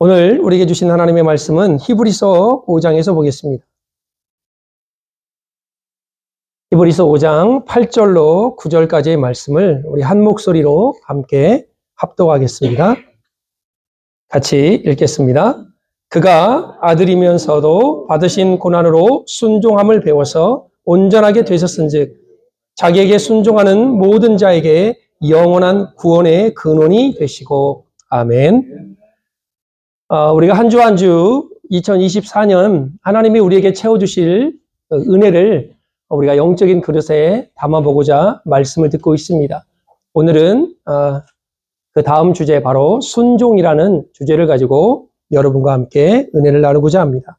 오늘 우리에게 주신 하나님의 말씀은 히브리서 5장에서 보겠습니다. 히브리서 5장 8절로 9절까지의 말씀을 우리 한 목소리로 함께 합독하겠습니다. 같이 읽겠습니다. 그가 아들이면서도 받으신 고난으로 순종함을 배워서 온전하게 되셨은즉 자기에게 순종하는 모든 자에게 영원한 구원의 근원이 되시고 아멘. 우리가 한 주 한 주 2024년 하나님이 우리에게 채워주실 은혜를 우리가 영적인 그릇에 담아보고자 말씀을 듣고 있습니다. 오늘은 그 다음 주제 바로 순종이라는 주제를 가지고 여러분과 함께 은혜를 나누고자 합니다.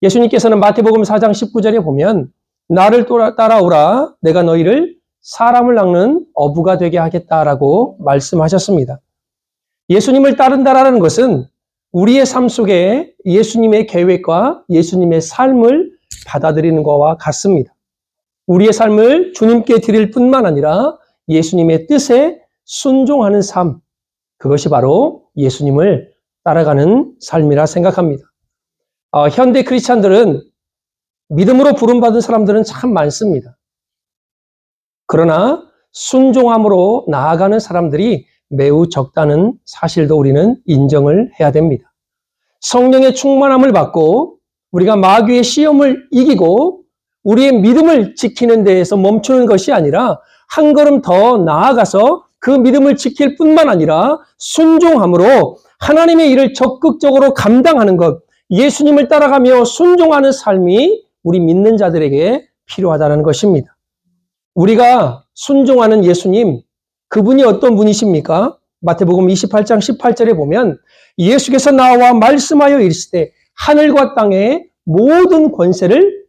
예수님께서는 마태복음 4장 19절에 보면 나를 따라오라 내가 너희를 사람을 낚는 어부가 되게 하겠다라고 말씀하셨습니다. 예수님을 따른다라는 것은 우리의 삶 속에 예수님의 계획과 예수님의 삶을 받아들이는 것과 같습니다. 우리의 삶을 주님께 드릴 뿐만 아니라 예수님의 뜻에 순종하는 삶, 그것이 바로 예수님을 따라가는 삶이라 생각합니다. 현대 크리스찬들은 믿음으로 부름받은 사람들은 참 많습니다. 그러나 순종함으로 나아가는 사람들이 매우 적다는 사실도 우리는 인정을 해야 됩니다. 성령의 충만함을 받고 우리가 마귀의 시험을 이기고 우리의 믿음을 지키는 데에서 멈추는 것이 아니라 한 걸음 더 나아가서 그 믿음을 지킬 뿐만 아니라 순종함으로 하나님의 일을 적극적으로 감당하는 것, 예수님을 따라가며 순종하는 삶이 우리 믿는 자들에게 필요하다는 것입니다. 우리가 순종하는 예수님, 그분이 어떤 분이십니까? 마태복음 28장 18절에 보면 예수께서 나와 말씀하여 이르시되 하늘과 땅의 모든 권세를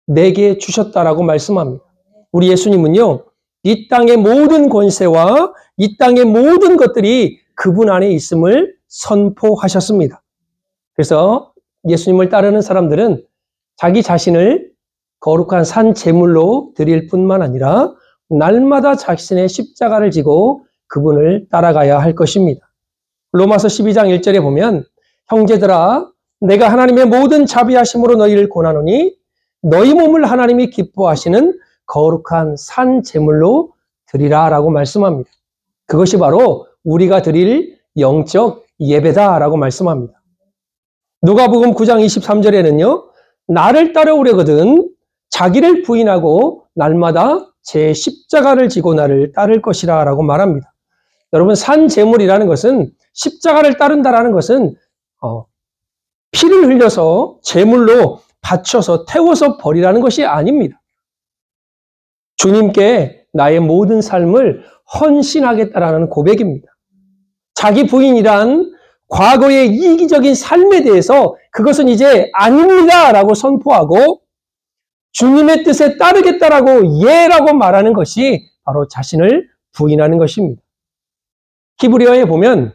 내게 주셨다라고 말씀합니다. 우리 예수님은요, 이 땅의 모든 권세와 이 땅의 모든 것들이 그분 안에 있음을 선포하셨습니다. 그래서 예수님을 따르는 사람들은 자기 자신을 거룩한 산 제물로 드릴 뿐만 아니라 날마다 자신의 십자가를 지고 그분을 따라가야 할 것입니다. 로마서 12장 1절에 보면 형제들아 내가 하나님의 모든 자비하심으로 너희를 권하노니 너희 몸을 하나님이 기뻐하시는 거룩한 산 제물로 드리라 라고 말씀합니다. 그것이 바로 우리가 드릴 영적 예배다라고 말씀합니다. 누가복음 9장 23절에는요. 나를 따라오려거든 자기를 부인하고 날마다 제 십자가를 지고 나를 따를 것이라 라고 말합니다. 여러분 산 제물이라는 것은 십자가를 따른다라는 것은 피를 흘려서 제물로 바쳐서 태워서 버리라는 것이 아닙니다. 주님께 나의 모든 삶을 헌신하겠다라는 고백입니다. 자기 부인이란 과거의 이기적인 삶에 대해서 그것은 이제 아닙니다라고 선포하고 주님의 뜻에 따르겠다라고 예라고 말하는 것이 바로 자신을 부인하는 것입니다. 히브리어에 보면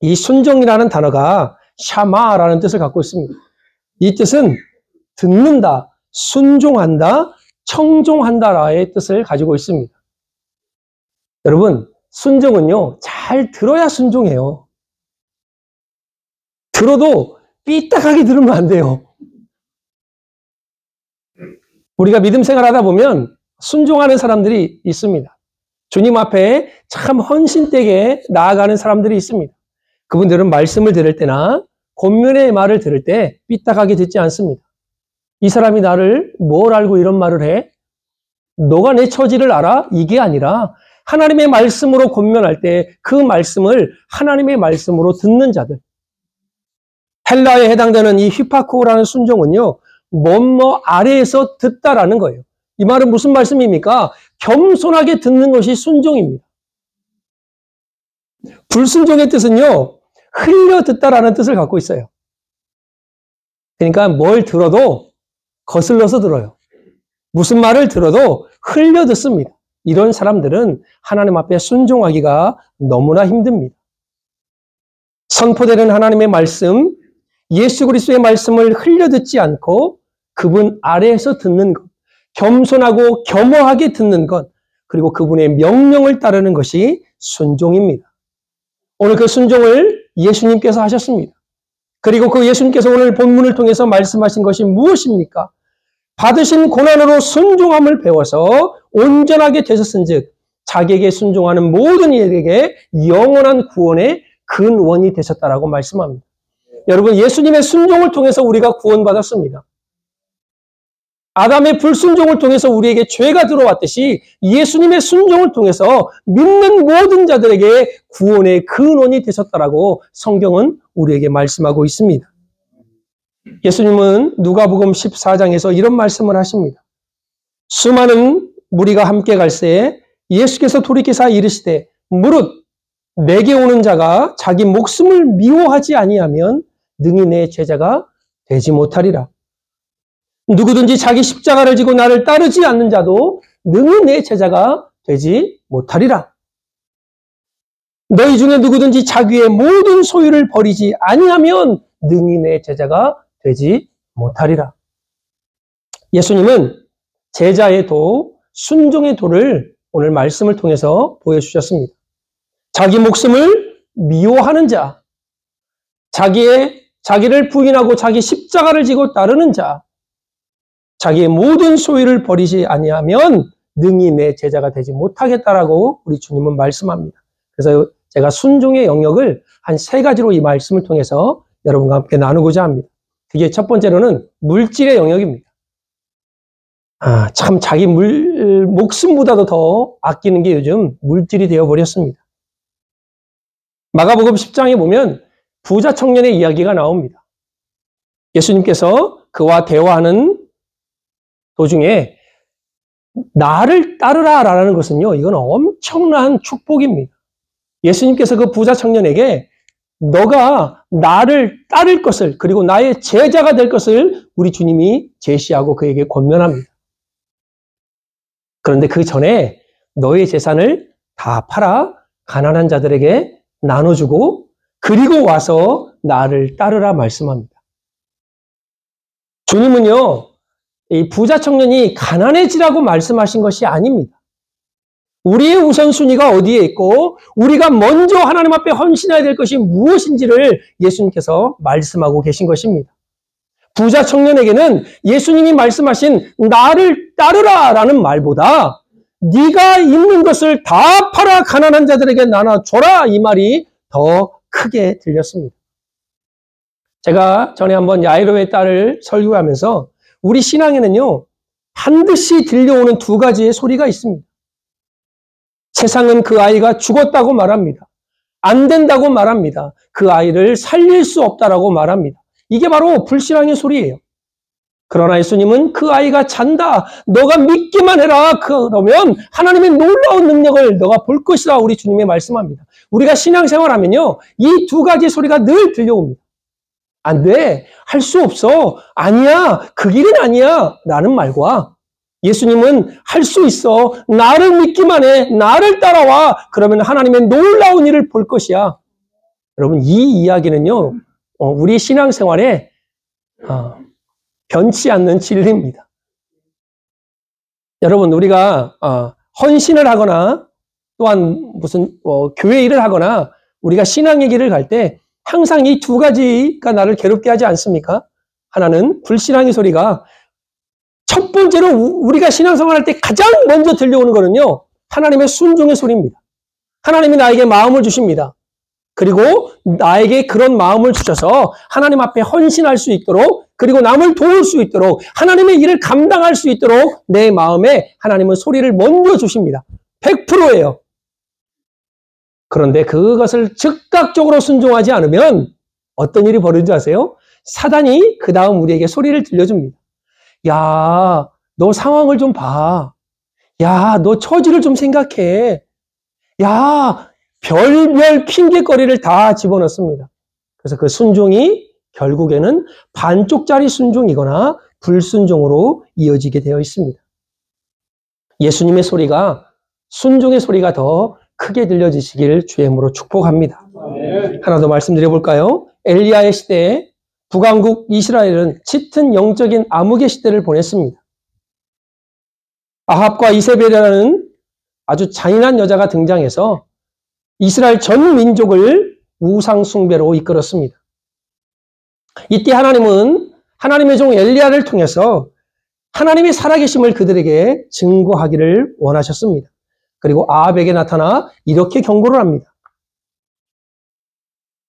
이 순종이라는 단어가 샤마라는 뜻을 갖고 있습니다. 이 뜻은 듣는다, 순종한다, 청종한다라의 뜻을 가지고 있습니다. 여러분, 순종은요, 잘 들어야 순종해요. 들어도 삐딱하게 들으면 안 돼요. 우리가 믿음 생활하다 보면 순종하는 사람들이 있습니다. 주님 앞에 참 헌신되게 나아가는 사람들이 있습니다. 그분들은 말씀을 들을 때나 권면의 말을 들을 때 삐딱하게 듣지 않습니다. 이 사람이 나를 뭘 알고 이런 말을 해? 너가 내 처지를 알아? 이게 아니라 하나님의 말씀으로 권면할 때 그 말씀을 하나님의 말씀으로 듣는 자들. 헬라에 해당되는 이 휘파코라는 순종은요. 뭐뭐 아래에서 듣다라는 거예요. 이 말은 무슨 말씀입니까? 겸손하게 듣는 것이 순종입니다. 불순종의 뜻은요. 흘려 듣다라는 뜻을 갖고 있어요. 그러니까 뭘 들어도 거슬러서 들어요. 무슨 말을 들어도 흘려 듣습니다. 이런 사람들은 하나님 앞에 순종하기가 너무나 힘듭니다. 선포되는 하나님의 말씀, 예수 그리스도의 말씀을 흘려 듣지 않고 그분 아래에서 듣는 것, 겸손하고 겸허하게 듣는 것, 그리고 그분의 명령을 따르는 것이 순종입니다. 오늘 그 순종을 예수님께서 하셨습니다. 그리고 그 예수님께서 오늘 본문을 통해서 말씀하신 것이 무엇입니까? 받으신 고난으로 순종함을 배워서 온전하게 되셨은즉 자기에게 순종하는 모든 이에게 영원한 구원의 근원이 되셨다라고 말씀합니다. 여러분, 예수님의 순종을 통해서 우리가 구원받았습니다. 아담의 불순종을 통해서 우리에게 죄가 들어왔듯이 예수님의 순종을 통해서 믿는 모든 자들에게 구원의 근원이 되셨다라고 성경은 우리에게 말씀하고 있습니다. 예수님은 누가복음 14장에서 이런 말씀을 하십니다. 수많은 무리가 함께 갈새에 예수께서 돌이키사 이르시되 무릇 내게 오는 자가 자기 목숨을 미워하지 아니하면 능히 내 제자가 되지 못하리라. 누구든지 자기 십자가를 지고 나를 따르지 않는 자도 능히 내 제자가 되지 못하리라. 너희 중에 누구든지 자기의 모든 소유를 버리지 아니하면 능히 내 제자가 되지 못하리라. 예수님은 제자의 도, 순종의 도를 오늘 말씀을 통해서 보여주셨습니다. 자기 목숨을 미워하는 자, 자기를 부인하고 자기 십자가를 지고 따르는 자, 자기의 모든 소유를 버리지 아니하면 능히 내 제자가 되지 못하겠다라고 우리 주님은 말씀합니다. 그래서 제가 순종의 영역을 한 3가지로 이 말씀을 통해서 여러분과 함께 나누고자 합니다. 그게 첫 번째로는 물질의 영역입니다. 참 자기 목숨보다도 더 아끼는 게 요즘 물질이 되어버렸습니다. 마가복음 10장에 보면 부자 청년의 이야기가 나옵니다. 예수님께서 그와 대화하는 도중에 나를 따르라 라는 것은요, 이건 엄청난 축복입니다. 예수님께서 그 부자 청년에게 너가 나를 따를 것을, 그리고 나의 제자가 될 것을 우리 주님이 제시하고 그에게 권면합니다. 그런데 그 전에 너의 재산을 다 팔아 가난한 자들에게 나눠주고 그리고 와서 나를 따르라 말씀합니다. 주님은요, 이 부자 청년이 가난해지라고 말씀하신 것이 아닙니다. 우리의 우선순위가 어디에 있고 우리가 먼저 하나님 앞에 헌신해야 될 것이 무엇인지를 예수님께서 말씀하고 계신 것입니다. 부자 청년에게는 예수님이 말씀하신 나를 따르라 라는 말보다 네가 있는 것을 다 팔아 가난한 자들에게 나눠줘라 이 말이 더 크게 들렸습니다. 제가 전에 한번 야이로의 딸을 설교하면서 우리 신앙에는요, 반드시 들려오는 2가지의 소리가 있습니다. 세상은 그 아이가 죽었다고 말합니다. 안 된다고 말합니다. 그 아이를 살릴 수 없다라고 말합니다. 이게 바로 불신앙의 소리예요. 그러나 예수님은 그 아이가 잔다. 너가 믿기만 해라. 그러면 하나님의 놀라운 능력을 너가 볼 것이다. 우리 주님이 말씀합니다. 우리가 신앙생활하면요, 이 2가지 소리가 늘 들려옵니다. 안 돼. 할 수 없어. 아니야. 그 길은 아니야. 라는 말과 예수님은 할 수 있어. 나를 믿기만 해. 나를 따라와. 그러면 하나님의 놀라운 일을 볼 것이야. 여러분, 이 이야기는요, 우리 신앙생활에 변치 않는 진리입니다. 여러분, 우리가 헌신을 하거나 또한 무슨 교회 일을 하거나 우리가 신앙의 길을 갈 때 항상 이 2가지가 나를 괴롭게 하지 않습니까? 하나는 불신앙의 소리가 첫 번째로 우리가 신앙생활할 때 가장 먼저 들려오는 거는요, 하나님의 순종의 소리입니다. 하나님이 나에게 마음을 주십니다. 그리고 나에게 그런 마음을 주셔서 하나님 앞에 헌신할 수 있도록, 그리고 남을 도울 수 있도록, 하나님의 일을 감당할 수 있도록 내 마음에 하나님은 소리를 먼저 주십니다. 100%예요. 그런데 그것을 즉각적으로 순종하지 않으면 어떤 일이 벌어지는지 아세요? 사단이 그 다음 우리에게 소리를 들려줍니다. 야, 너 상황을 좀 봐. 야, 너 처지를 좀 생각해. 야, 별별 핑계거리를 다 집어넣습니다. 그래서 그 순종이 결국에는 반쪽짜리 순종이거나 불순종으로 이어지게 되어 있습니다. 예수님의 소리가, 순종의 소리가 더 크게 들려지시길 주의 이름으로 축복합니다. 하나 더 말씀드려 볼까요? 엘리야의 시대에 북왕국 이스라엘은 짙은 영적인 암흑의 시대를 보냈습니다. 아합과 이세벨이라는 아주 잔인한 여자가 등장해서 이스라엘 전 민족을 우상 숭배로 이끌었습니다. 이때 하나님은 하나님의 종 엘리야를 통해서 하나님의 살아계심을 그들에게 증거하기를 원하셨습니다. 그리고 아합에게 나타나 이렇게 경고를 합니다.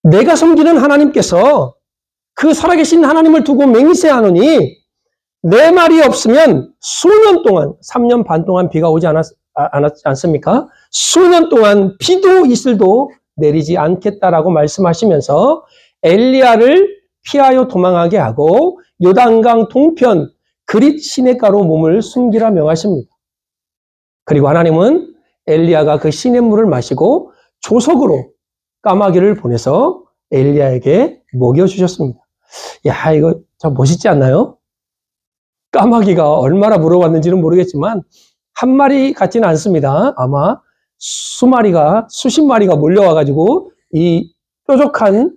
내가 섬기는 하나님께서 그 살아계신 하나님을 두고 맹세하노니 내 말이 없으면 수년 동안 3년 반 동안 비가 오지 않습니까? 수년 동안 비도 이슬도 내리지 않겠다라고 말씀하시면서 엘리야를 피하여 도망하게 하고 요단강 동편 그릿 시냇가로 몸을 숨기라 명하십니다. 그리고 하나님은 엘리야가 그 시냇물을 마시고 조석으로 까마귀를 보내서 엘리야에게 먹여주셨습니다. 야, 이거 참 멋있지 않나요? 까마귀가 얼마나 물어봤는지는 모르겠지만 한 마리 같지는 않습니다. 아마 수십 마리가 몰려와가지고 이 뾰족한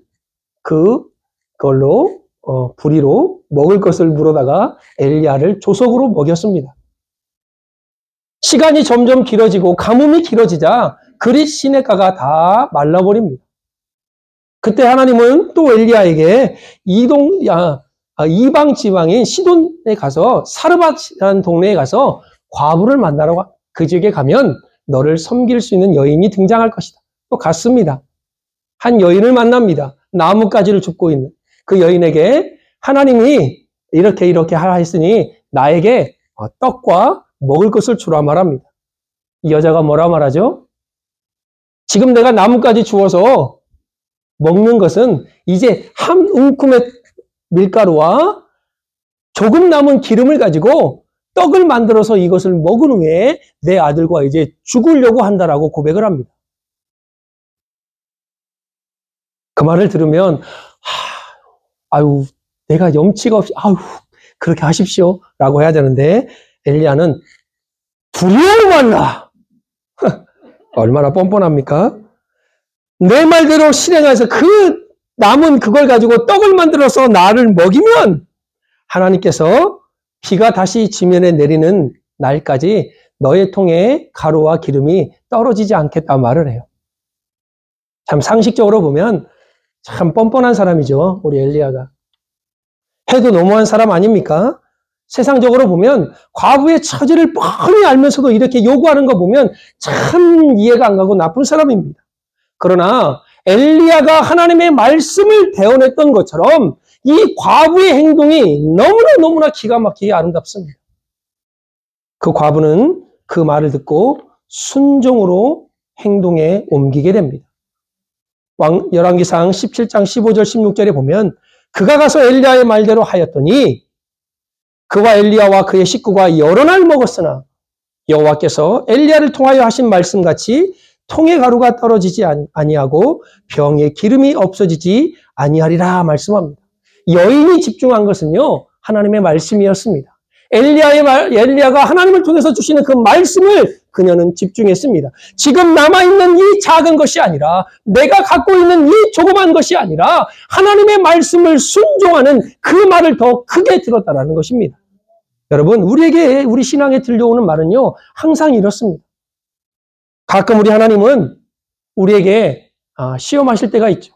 그걸로 부리로 먹을 것을 물어다가 엘리야를 조석으로 먹였습니다. 시간이 점점 길어지고 가뭄이 길어지자 그릿 시냇가가 다 말라버립니다. 그때 하나님은 또 엘리야에게 이방 지방인 시돈에 가서 사르밧이라는 동네에 가서 과부를 만나러 그 지역에 가면 너를 섬길 수 있는 여인이 등장할 것이다. 또 갔습니다. 한 여인을 만납니다. 나뭇가지를 줍고 있는 그 여인에게 하나님이 이렇게 하라 했으니 나에게 떡과 먹을 것을 주라 말합니다. 이 여자가 뭐라 말하죠? 지금 내가 나뭇가지 주어서 먹는 것은 이제 한 움큼의 밀가루와 조금 남은 기름을 가지고 떡을 만들어서 이것을 먹은 후에 내 아들과 이제 죽으려고 한다라고 고백을 합니다. 그 말을 들으면 아유 내가 염치가 없이 아유 그렇게 하십시오 라고 해야 되는데 엘리야는 두려워 말라. 얼마나 뻔뻔합니까? 내 말대로 실행해서 그 남은 그걸 가지고 떡을 만들어서 나를 먹이면 하나님께서 비가 다시 지면에 내리는 날까지 너의 통에 가루와 기름이 떨어지지 않겠다 말을 해요. 참 상식적으로 보면 참 뻔뻔한 사람이죠. 우리 엘리야가. 해도 너무한 사람 아닙니까? 세상적으로 보면 과부의 처지를 뻔히 알면서도 이렇게 요구하는 거 보면 참 이해가 안 가고 나쁜 사람입니다. 그러나 엘리야가 하나님의 말씀을 대언했던 것처럼 이 과부의 행동이 너무나 기가 막히게 아름답습니다. 그 과부는 그 말을 듣고 순종으로 행동에 옮기게 됩니다. 열왕기상 17장 15절 16절에 보면 그가 가서 엘리야의 말대로 하였더니 그와 엘리야와 그의 식구가 여러 날 먹었으나 여호와께서 엘리야를 통하여 하신 말씀같이 통의 가루가 떨어지지 아니하고 병에 기름이 없어지지 아니하리라 말씀합니다. 여인이 집중한 것은요 하나님의 말씀이었습니다. 엘리야가 하나님을 통해서 주시는 그 말씀을 그녀는 집중했습니다. 지금 남아있는 이 작은 것이 아니라 내가 갖고 있는 이 조그만 것이 아니라 하나님의 말씀을 순종하는 그 말을 더 크게 들었다라는 것입니다. 여러분 우리에게 우리 신앙에 들려오는 말은요 항상 이렇습니다. 가끔 우리 하나님은 우리에게 시험하실 때가 있죠.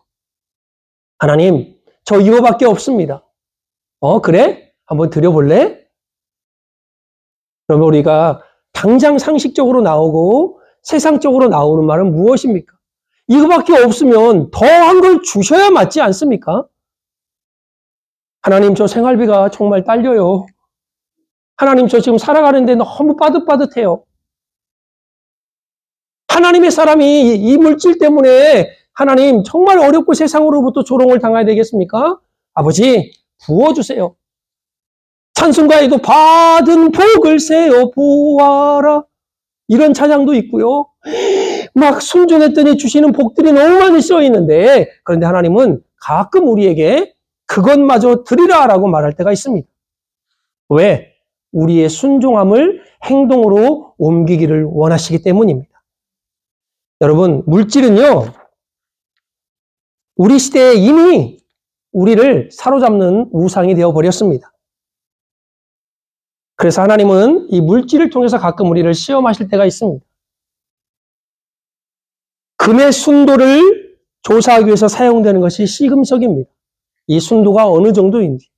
하나님 저 이거밖에 없습니다. 그래? 한번 드려볼래? 그러면 우리가 당장 상식적으로 나오고 세상적으로 나오는 말은 무엇입니까? 이거밖에 없으면 더한 걸 주셔야 맞지 않습니까? 하나님 저 생활비가 정말 딸려요. 하나님 저 지금 살아가는데 너무 빠듯빠듯해요. 하나님의 사람이 이 물질 때문에 하나님 정말 어렵고 세상으로부터 조롱을 당해야 되겠습니까? 아버지 부어주세요. 찬송가에도 받은 복을 세어 보아라 이런 찬양도 있고요. 막 순종했더니 주시는 복들이 너무 많이 써 있는데 그런데 하나님은 가끔 우리에게 그것마저 드리라라고 말할 때가 있습니다. 왜? 우리의 순종함을 행동으로 옮기기를 원하시기 때문입니다. 여러분 물질은요 우리 시대에 이미 우리를 사로잡는 우상이 되어버렸습니다. 그래서 하나님은 이 물질을 통해서 가끔 우리를 시험하실 때가 있습니다. 금의 순도를 조사하기 위해서 사용되는 것이 시금석입니다. 이 순도가 어느 정도인지.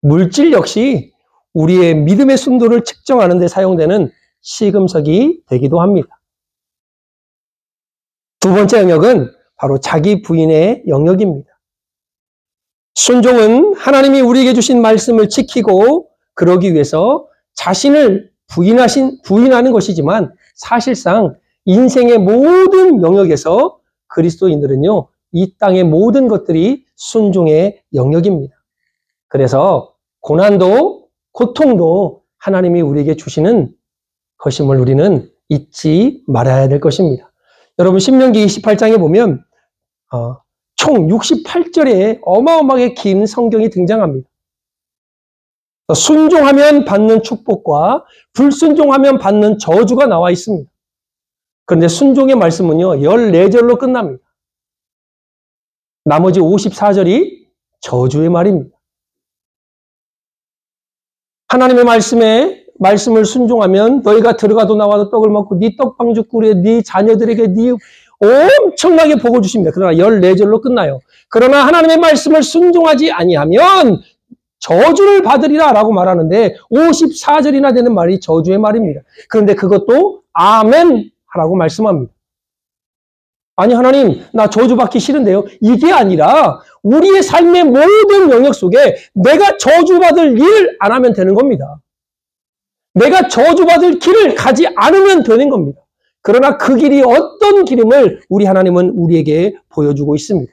물질 역시 우리의 믿음의 순도를 측정하는 데 사용되는 시금석이 되기도 합니다. 두 번째 영역은 바로 자기 부인의 영역입니다. 순종은 하나님이 우리에게 주신 말씀을 지키고 그러기 위해서 자신을 부인하는 것이지만 사실상 인생의 모든 영역에서 그리스도인들은요, 이 땅의 모든 것들이 순종의 영역입니다. 그래서 고난도, 고통도 하나님이 우리에게 주시는 것임을 우리는 잊지 말아야 될 것입니다. 여러분 신명기 28장에 보면 총 68절의 어마어마하게 긴 성경이 등장합니다. 순종하면 받는 축복과 불순종하면 받는 저주가 나와 있습니다. 그런데 순종의 말씀은요, 14절로 끝납니다. 나머지 54절이 저주의 말입니다. 하나님의 말씀을 순종하면 너희가 들어가도 나와도 떡을 먹고 네 떡방죽구리에 네 자녀들에게 네 엄청나게 복을 주십니다. 그러나 14절로 끝나요. 그러나 하나님의 말씀을 순종하지 아니하면 저주를 받으리라 라고 말하는데 54절이나 되는 말이 저주의 말입니다. 그런데 그것도 아멘 하라고 말씀합니다. 아니 하나님 나 저주받기 싫은데요. 이게 아니라 우리의 삶의 모든 영역 속에 내가 저주받을 일을 안 하면 되는 겁니다. 내가 저주받을 길을 가지 않으면 되는 겁니다. 그러나 그 길이 어떤 길임을 우리 하나님은 우리에게 보여주고 있습니다.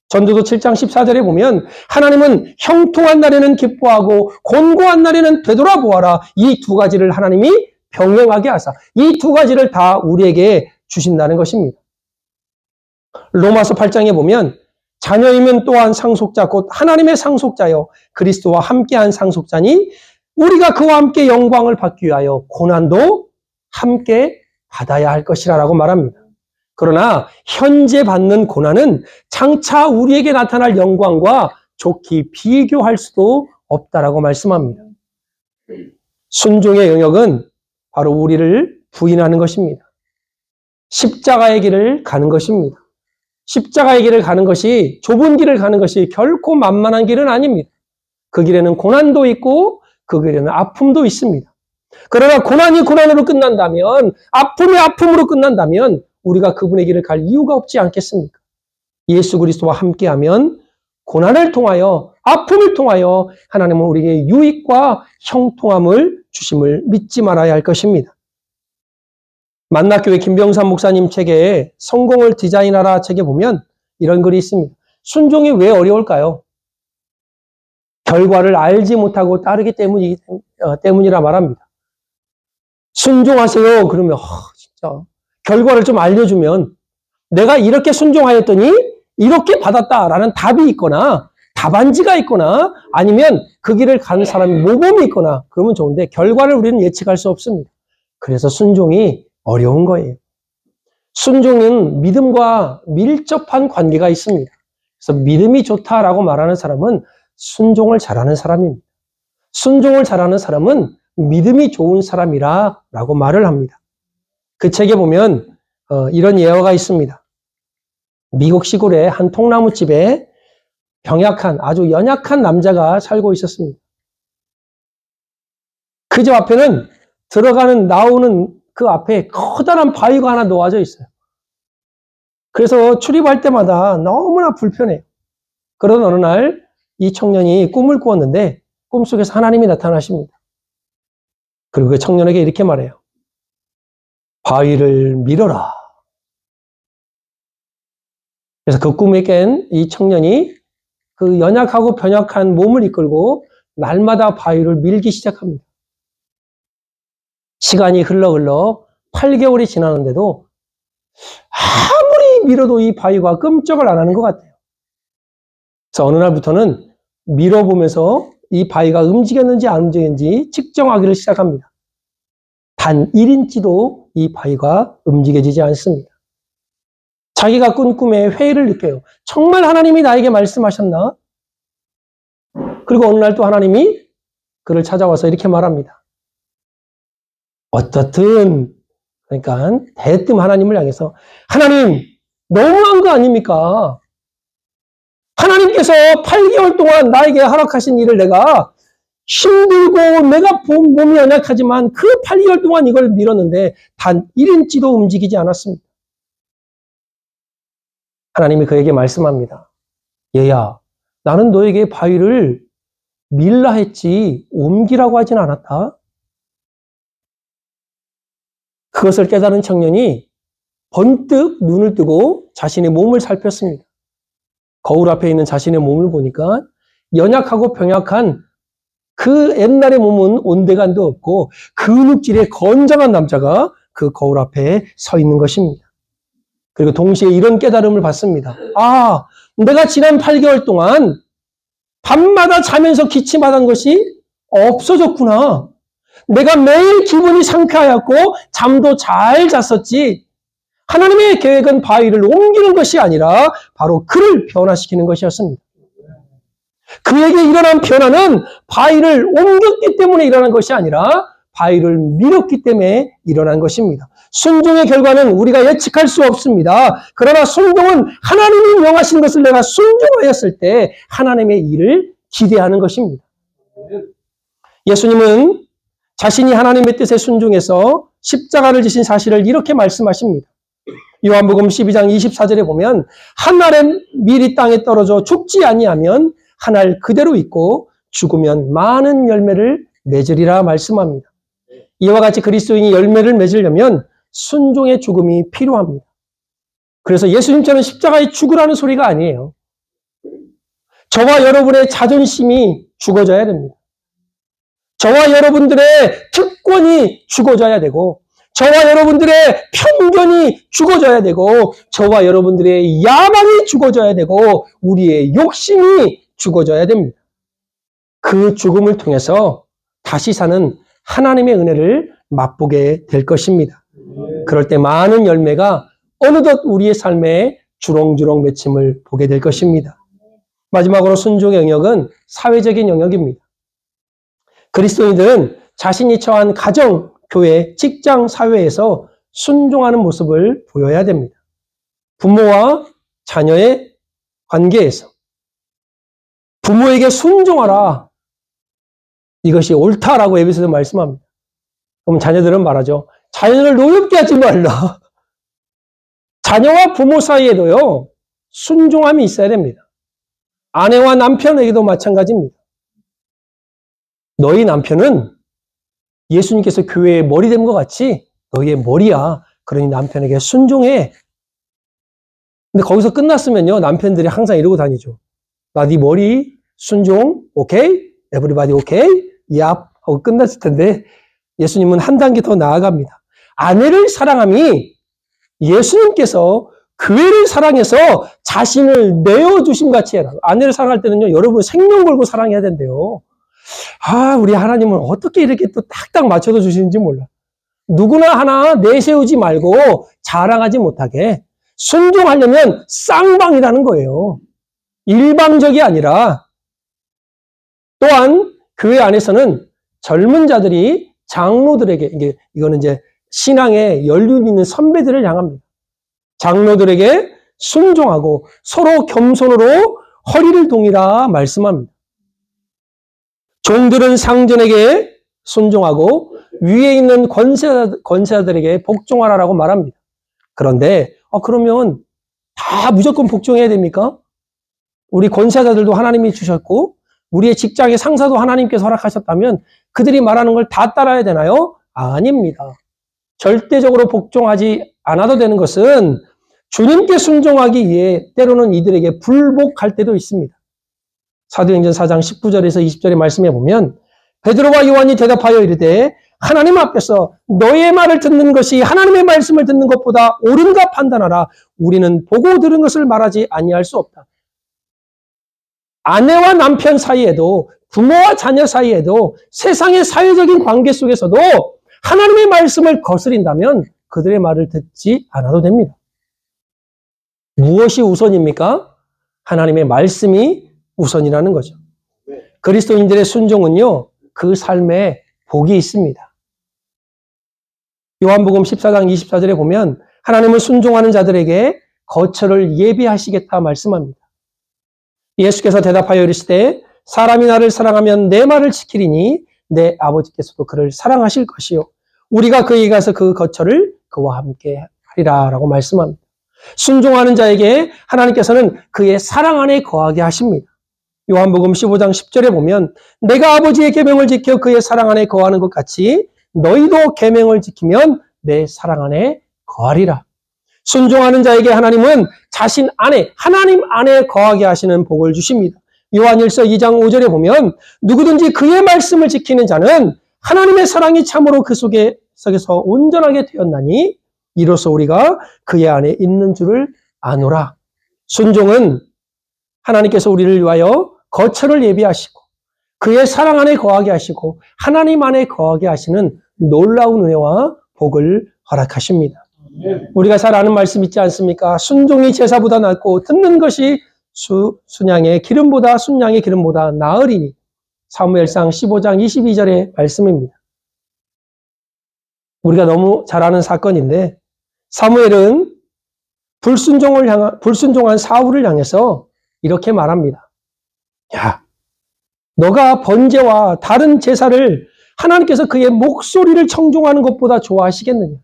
전도서 7장 14절에 보면 하나님은 형통한 날에는 기뻐하고 곤고한 날에는 되돌아보아라. 이 두 가지를 하나님이 병행하게 하사 이 두 가지를 다 우리에게 주신다는 것입니다. 로마서 8장에 보면 자녀이면 또한 상속자 곧 하나님의 상속자여 그리스도와 함께한 상속자니 우리가 그와 함께 영광을 받기 위하여 고난도 함께 받아야 할 것이라고 말합니다. 그러나 현재 받는 고난은 장차 우리에게 나타날 영광과 좋게 비교할 수도 없다라고 말씀합니다. 순종의 영역은 바로 우리를 부인하는 것입니다. 십자가의 길을 가는 것입니다. 십자가의 길을 가는 것이 좁은 길을 가는 것이 결코 만만한 길은 아닙니다. 그 길에는 고난도 있고 그 길에는 아픔도 있습니다. 그러나 고난이 고난으로 끝난다면 아픔이 아픔으로 끝난다면 우리가 그분의 길을 갈 이유가 없지 않겠습니까? 예수 그리스도와 함께하면 고난을 통하여 아픔을 통하여 하나님은 우리에게 유익과 형통함을 주심을 믿지 말아야 할 것입니다. 만나교회 김병삼 목사님 책에 성공을 디자인하라 책에 보면 이런 글이 있습니다. 순종이 왜 어려울까요? 결과를 알지 못하고 따르기 때문이라 말합니다. 순종하세요. 그러면 진짜 결과를 좀 알려주면 내가 이렇게 순종하였더니 이렇게 받았다라는 답이 있거나 답안지가 있거나 아니면 그 길을 가는 사람이 모범이 있거나 그러면 좋은데 결과를 우리는 예측할 수 없습니다. 그래서 순종이 어려운 거예요. 순종은 믿음과 밀접한 관계가 있습니다. 그래서 믿음이 좋다라고 말하는 사람은 순종을 잘하는 사람입니다. 순종을 잘하는 사람은 믿음이 좋은 사람이라고 말을 합니다. 그 책에 보면 이런 예화가 있습니다. 미국 시골의 한 통나무집에 병약한 아주 연약한 남자가 살고 있었습니다. 그 집 앞에는 나오는 그 앞에 커다란 바위가 하나 놓아져 있어요. 그래서 출입할 때마다 너무나 불편해요. 그러던 어느 날 이 청년이 꿈을 꾸었는데 꿈속에서 하나님이 나타나십니다. 그리고 그 청년에게 이렇게 말해요. 바위를 밀어라. 그래서 그 꿈에 깬 이 청년이 그 연약하고 변약한 몸을 이끌고 날마다 바위를 밀기 시작합니다. 시간이 흘러 8개월이 지나는데도 아무리 밀어도 이 바위가 끔찍을 안 하는 것 같아요. 그래서 어느 날부터는 밀어보면서 이 바위가 움직였는지 안 움직였는지 측정하기를 시작합니다. 단 1인치도 이 바위가 움직여지지 않습니다. 자기가 꾼 꿈에 회의를 느껴요. 정말 하나님이 나에게 말씀하셨나? 그리고 어느 날 또 하나님이 그를 찾아와서 이렇게 말합니다. 어떻든 그러니까 대뜸 하나님을 향해서 하나님 너무한 거 아닙니까? 하나님께서 8개월 동안 나에게 허락하신 일을 내가 힘들고 내가 몸이 연약하지만 그 8개월 동안 이걸 밀었는데 단 1인치도 움직이지 않았습니다. 하나님이 그에게 말씀합니다. 얘야, 나는 너에게 바위를 밀라 했지 옮기라고 하진 않았다. 그것을 깨달은 청년이 번뜩 눈을 뜨고 자신의 몸을 살폈습니다. 거울 앞에 있는 자신의 몸을 보니까 연약하고 병약한 그 옛날의 몸은 온데간도 없고 근육질의 건장한 남자가 그 거울 앞에 서 있는 것입니다. 그리고 동시에 이런 깨달음을 받습니다. 아, 내가 지난 8개월 동안 밤마다 자면서 기침하던 것이 없어졌구나. 내가 매일 기분이 상쾌하였고 잠도 잘 잤었지. 하나님의 계획은 바위를 옮기는 것이 아니라 바로 그를 변화시키는 것이었습니다. 그에게 일어난 변화는 바위를 옮겼기 때문에 일어난 것이 아니라 바위를 밀었기 때문에 일어난 것입니다. 순종의 결과는 우리가 예측할 수 없습니다. 그러나 순종은 하나님이 명하신 것을 내가 순종하였을 때 하나님의 일을 기대하는 것입니다. 예수님은 자신이 하나님의 뜻에 순종해서 십자가를 지신 사실을 이렇게 말씀하십니다. 요한복음 12장 24절에 보면 한 알은 미리 땅에 떨어져 죽지 아니하면 한 알 그대로 있고 죽으면 많은 열매를 맺으리라 말씀합니다. 이와 같이 그리스도인이 열매를 맺으려면 순종의 죽음이 필요합니다. 그래서 예수님처럼 십자가에 죽으라는 소리가 아니에요. 저와 여러분의 자존심이 죽어져야 됩니다. 저와 여러분들의 특권이 죽어져야 되고 저와 여러분들의 편견이 죽어져야 되고 저와 여러분들의 야망이 죽어져야 되고 우리의 욕심이 죽어져야 됩니다. 그 죽음을 통해서 다시 사는 하나님의 은혜를 맛보게 될 것입니다. 그럴 때 많은 열매가 어느덧 우리의 삶에 주렁주렁 맺힘을 보게 될 것입니다. 마지막으로 순종의 영역은 사회적인 영역입니다. 그리스도인들은 자신이 처한 가정, 교회, 직장, 사회에서 순종하는 모습을 보여야 됩니다. 부모와 자녀의 관계에서 부모에게 순종하라. 이것이 옳다라고 에베소서 말씀합니다. 그럼 자녀들은 말하죠. 자녀를 노엽게 하지 말라. 자녀와 부모 사이에도요. 순종함이 있어야 됩니다. 아내와 남편에게도 마찬가지입니다. 너희 남편은 예수님께서 교회의 머리 된 것 같이 너희의 머리야. 그러니 남편에게 순종해. 근데 거기서 끝났으면요. 남편들이 항상 이러고 다니죠. 나 네 머리 순종 오케이? 에브리바디 오케이? 얍 하고 끝났을 텐데 예수님은 한 단계 더 나아갑니다. 아내를 사랑함이 예수님께서 교회를 사랑해서 자신을 내어주심 같이 해라. 아내를 사랑할 때는요. 여러분 생명 걸고 사랑해야 된대요. 아, 우리 하나님은 어떻게 이렇게 또 딱딱 맞춰서 주시는지 몰라. 누구나 하나 내세우지 말고 자랑하지 못하게 순종하려면 쌍방이라는 거예요. 일방적이 아니라 또한 교회 안에서는 젊은 자들이 장로들에게 이거는 이제 신앙에 연륜 있는 선배들을 향합니다. 장로들에게 순종하고 서로 겸손으로 허리를 동이라 말씀합니다. 종들은 상전에게 순종하고 위에 있는 권세자들에게 복종하라라고 말합니다. 그런데 그러면 다 무조건 복종해야 됩니까? 우리 권세자들도 하나님이 주셨고 우리의 직장의 상사도 하나님께서 허락하셨다면 그들이 말하는 걸 다 따라야 되나요? 아닙니다. 절대적으로 복종하지 않아도 되는 것은 주님께 순종하기 위해 때로는 이들에게 불복할 때도 있습니다. 사도행전 4장 19절에서 20절의 말씀에 보면 베드로와 요한이 대답하여 이르되 하나님 앞에서 너의 말을 듣는 것이 하나님의 말씀을 듣는 것보다 옳은가 판단하라. 우리는 보고 들은 것을 말하지 아니할 수 없다. 아내와 남편 사이에도 부모와 자녀 사이에도 세상의 사회적인 관계 속에서도 하나님의 말씀을 거스린다면 그들의 말을 듣지 않아도 됩니다. 무엇이 우선입니까? 하나님의 말씀이 우선이라는 거죠. 그리스도인들의 순종은요, 그 삶에 복이 있습니다. 요한복음 14장 24절에 보면 하나님을 순종하는 자들에게 거처를 예비하시겠다 말씀합니다. 예수께서 대답하여 이르시되 사람이 나를 사랑하면 내 말을 지키리니 내 아버지께서도 그를 사랑하실 것이요 우리가 그에게 가서 그 거처를 그와 함께 하리라 라고 말씀합니다. 순종하는 자에게 하나님께서는 그의 사랑 안에 거하게 하십니다. 요한복음 15장 10절에 보면 내가 아버지의 계명을 지켜 그의 사랑 안에 거하는 것 같이 너희도 계명을 지키면 내 사랑 안에 거하리라. 순종하는 자에게 하나님은 자신 안에 하나님 안에 거하게 하시는 복을 주십니다. 요한일서 2장 5절에 보면 누구든지 그의 말씀을 지키는 자는 하나님의 사랑이 참으로 그 속에서 온전하게 되었나니 이로써 우리가 그의 안에 있는 줄을 아노라. 순종은 하나님께서 우리를 위하여 거처를 예비하시고 그의 사랑 안에 거하게 하시고 하나님 안에 거하게 하시는 놀라운 은혜와 복을 허락하십니다. 우리가 잘 아는 말씀 있지 않습니까? 순종이 제사보다 낫고 듣는 것이 순양의 기름보다 나으리니 사무엘상 15장 22절의 말씀입니다. 우리가 너무 잘 아는 사건인데 사무엘은 불순종한 사울을 향해서 이렇게 말합니다. 야, 너가 번제와 다른 제사를 하나님께서 그의 목소리를 청종하는 것보다 좋아하시겠느냐?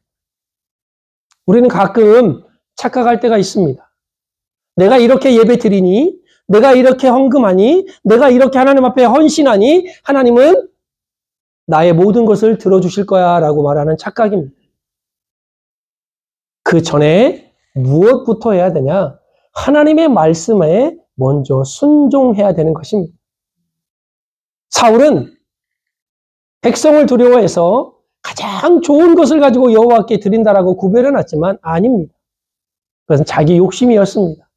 우리는 가끔 착각할 때가 있습니다. 내가 이렇게 예배 드리니, 내가 이렇게 헌금하니, 내가 이렇게 하나님 앞에 헌신하니 하나님은 나의 모든 것을 들어주실 거야 라고 말하는 착각입니다. 그 전에 무엇부터 해야 되냐? 하나님의 말씀에 먼저 순종해야 되는 것입니다. 사울은 백성을 두려워해서 가장 좋은 것을 가지고 여호와께 드린다라고 구별해 놨지만 아닙니다. 그것은 자기 욕심이었습니다.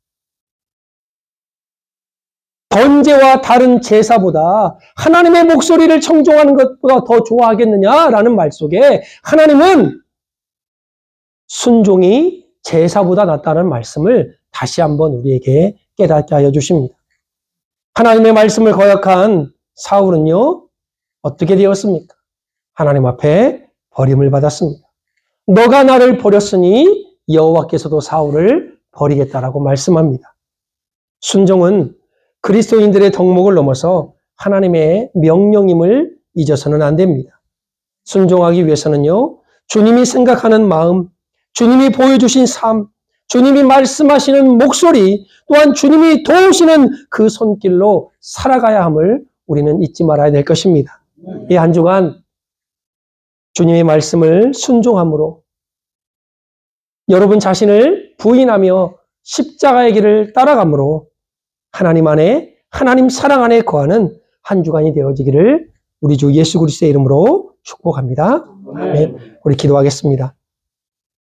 번제와 다른 제사보다 하나님의 목소리를 청종하는 것보다 더 좋아하겠느냐라는 말 속에 하나님은 순종이 제사보다 낫다는 말씀을 다시 한번 우리에게 깨닫게 하여 주십니다. 하나님의 말씀을 거역한 사울은요, 어떻게 되었습니까? 하나님 앞에 버림을 받았습니다. 너가 나를 버렸으니 여호와께서도 사울을 버리겠다라고 말씀합니다. 순종은 그리스도인들의 덕목을 넘어서 하나님의 명령임을 잊어서는 안 됩니다. 순종하기 위해서는요, 주님이 생각하는 마음, 주님이 보여주신 삶, 주님이 말씀하시는 목소리, 또한 주님이 도우시는 그 손길로 살아가야 함을 우리는 잊지 말아야 될 것입니다. 이 한 주간 주님의 말씀을 순종함으로 여러분 자신을 부인하며 십자가의 길을 따라감으로 하나님 안에, 하나님 사랑 안에 거하는 한 주간이 되어지기를 우리 주 예수 그리스도의 이름으로 축복합니다. 네, 우리 기도하겠습니다.